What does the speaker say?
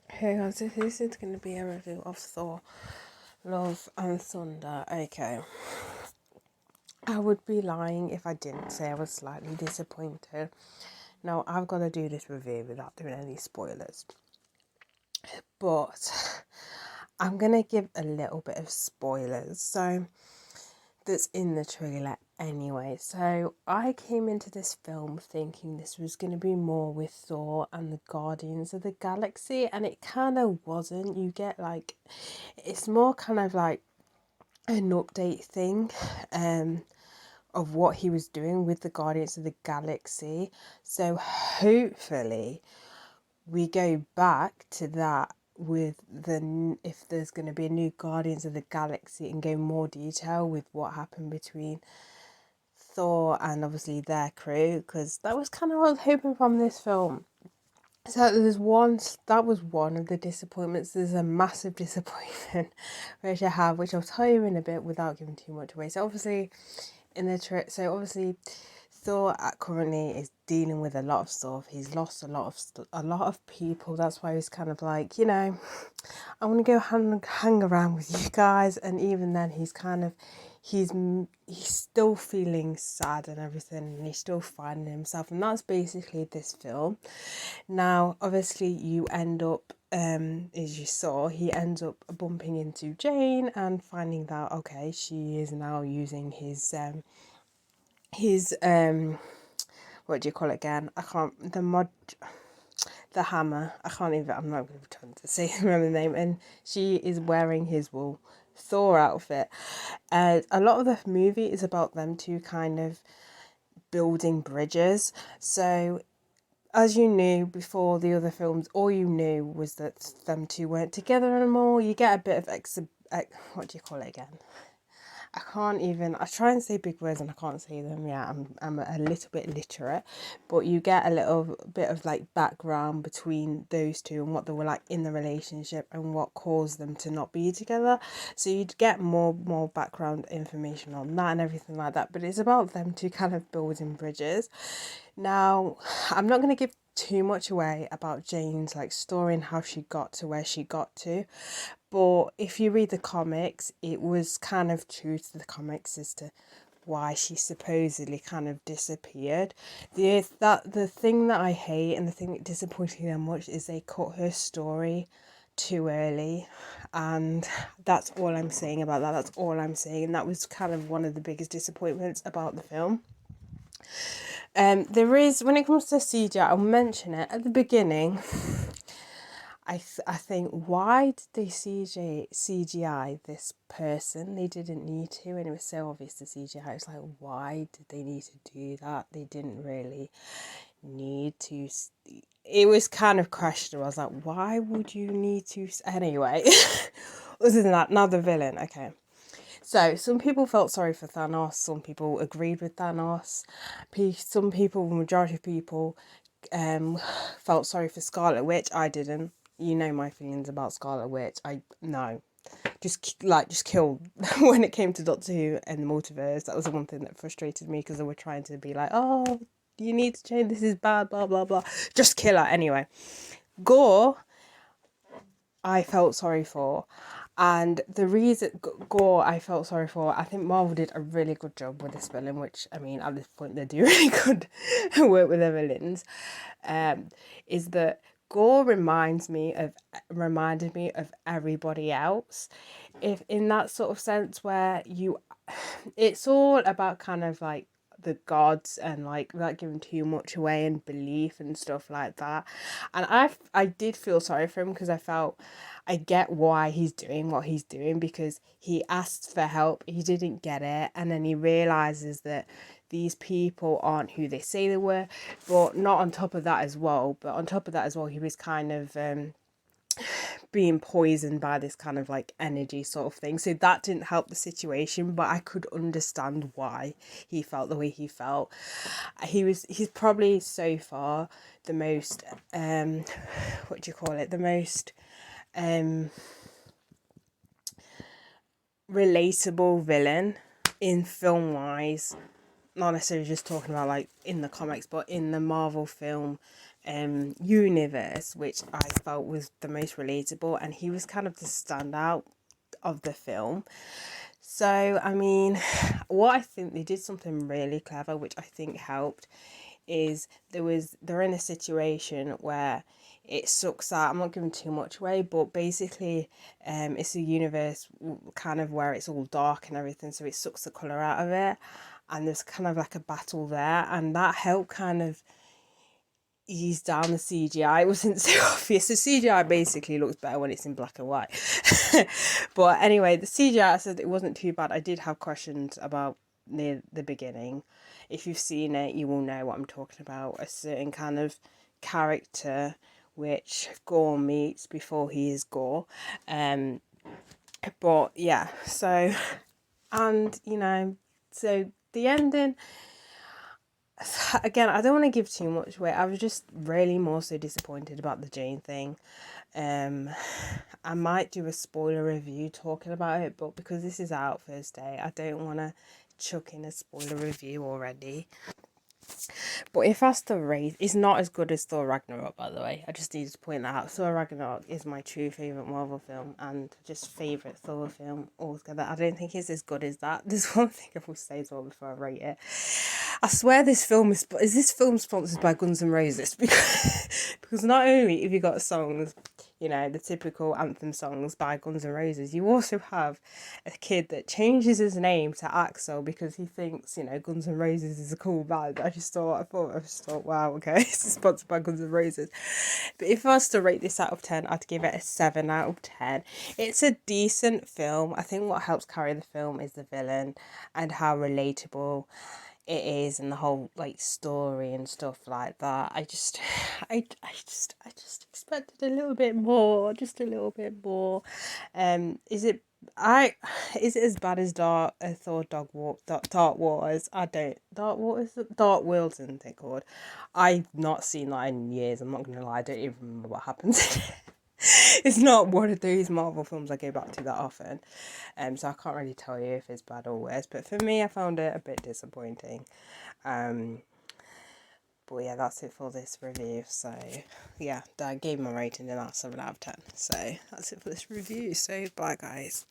Hey guys, this is going to be a review of Thor, Love and Thunder. Okay, I would be lying if I didn't say I was slightly disappointed. Now, I've got to do this review without doing any spoilers, but I'm going to give a little bit of spoilers. So, that's in the trailer anyway. So I came into this film thinking this was going to be more with Thor and the Guardians of the Galaxy, and it kind of wasn't. You get like, it's more kind of like an update thing of what he was doing with the Guardians of the Galaxy. So hopefully we go back to that with if there's going to be a new Guardians of the Galaxy and go more detail with what happened between Thor and obviously their crew, because that was kind of what I was hoping from this film. So that was one of the disappointments. There's a massive disappointment which I have, which I'll tell you in a bit without giving too much away. So obviously Thor currently is dealing with a lot of stuff. He's lost a lot of people. That's why he's kind of like, I want to go hang around with you guys. And even then, he's still feeling sad and everything, and he's still finding himself. And that's basically this film. Now, obviously, you end up, as you saw, he ends up bumping into Jane and finding that okay, she is now using his what do you call it again? I can't the hammer. I'm not going to pretend to say remember the name. And she is wearing his Thor outfit. A lot of the movie is about them two kind of building bridges. So as you knew before the other films, all you knew was that them two weren't together anymore. You get a bit of what do you call it again? I try and say big words and I can't say them. Yeah, I'm a little bit literate, but you get a little bit of like background between those two and what they were like in the relationship and what caused them to not be together. So you'd get more background information on that and everything like that. But it's about them two kind of building bridges. Now, I'm not going to give too much away about Jane's like story and how she got to where she got to, but if you read the comics, it was kind of true to the comics as to why she supposedly kind of disappeared. The thing that I hate and the thing that disappointed me much is they cut her story too early, and that's all I'm saying about that. That's all I'm saying, and that was kind of one of the biggest disappointments about the film. There is, when it comes to CGI, I'll mention it at the beginning. I think, why did they CGI this person? They didn't need to, and it was so obvious the CGI. It's like, why did they need to do that? They didn't really need to. It was kind of questionable. I was like, why would you need to? Anyway, other than that, now the villain. Okay. So, some people felt sorry for Thanos, some people agreed with Thanos, some people, the majority of people, felt sorry for Scarlet Witch. I didn't. You know my feelings about Scarlet Witch. No. Just kill when it came to Doctor Who and the multiverse. That was the one thing that frustrated me because they were trying to be like, oh, you need to change, this is bad, blah, blah, blah. Just kill her anyway. Gore, I felt sorry for. And the reason Gore I felt sorry for, I think Marvel did a really good job with this villain, which, I mean, at this point they do really good work with their villains, is that Gore reminded me of everybody else. If in that sort of sense where it's all about kind of like the gods and like without giving too much away and belief and stuff like that. And I did feel sorry for him because I get why he's doing what he's doing, because he asked for help, he didn't get it, and then he realizes that these people aren't who they say they were. But not on top of that as well, he was kind of being poisoned by this kind of like energy sort of thing, so that didn't help the situation, but I could understand why he felt the way he felt. He's probably so far the most what do you call it, the most relatable villain in film wise, not necessarily just talking about like in the comics, but in the Marvel film universe, which I felt was the most relatable, and he was kind of the standout of the film. So, I mean, what I think they did something really clever, which I think helped, is they're in a situation where it sucks out. I'm not giving too much away, but basically, it's a universe kind of where it's all dark and everything, so it sucks the color out of it, and there's kind of like a battle there, and that helped kind of ease down the CGI. It wasn't so obvious. The CGI basically looks better when it's in black and white. But anyway, the CGI, I said it wasn't too bad. I did have questions about near the beginning. If you've seen it, you will know what I'm talking about. A certain kind of character which Gore meets before he is Gore. But yeah, so, and so the ending, again, I don't want to give too much away. I was just really more so disappointed about the Jane thing. I might do a spoiler review talking about it, but because this is out Thursday, I don't want to chuck in a spoiler review already. But if I was to rate, it's not as good as Thor Ragnarok, by the way. I just need to point that out. Thor Ragnarok is my true favourite Marvel film and just favourite Thor film altogether. I don't think it's as good as that. There's one thing I will say as well before I rate it. I swear this film is this film sponsored by Guns N' Roses? Because not only have you got songs, the typical anthem songs by Guns N' Roses, you also have a kid that changes his name to Axel because he thinks, Guns N' Roses is a cool band. I just thought, wow, okay, this is sponsored by Guns N' Roses. But if I was to rate this out of 10, I'd give it a 7 out of 10. It's a decent film. I think what helps carry the film is the villain and how relatable it is, and the whole story and stuff like that. I just expected a little bit more, just a little bit more. Is it as bad as Thor Dark Waters? I don't Dark Waters, Dark Worlds, isn't it called? I've not seen that in years. I'm not gonna lie. I don't even remember what happens. It's not one of those Marvel films I go back to that often, so I can't really tell you if it's bad or worse. But for me, I found it a bit disappointing. But yeah, that's it for this review. So yeah, I gave my rating and that's 7 out of 10. So that's it for this review. So bye, guys.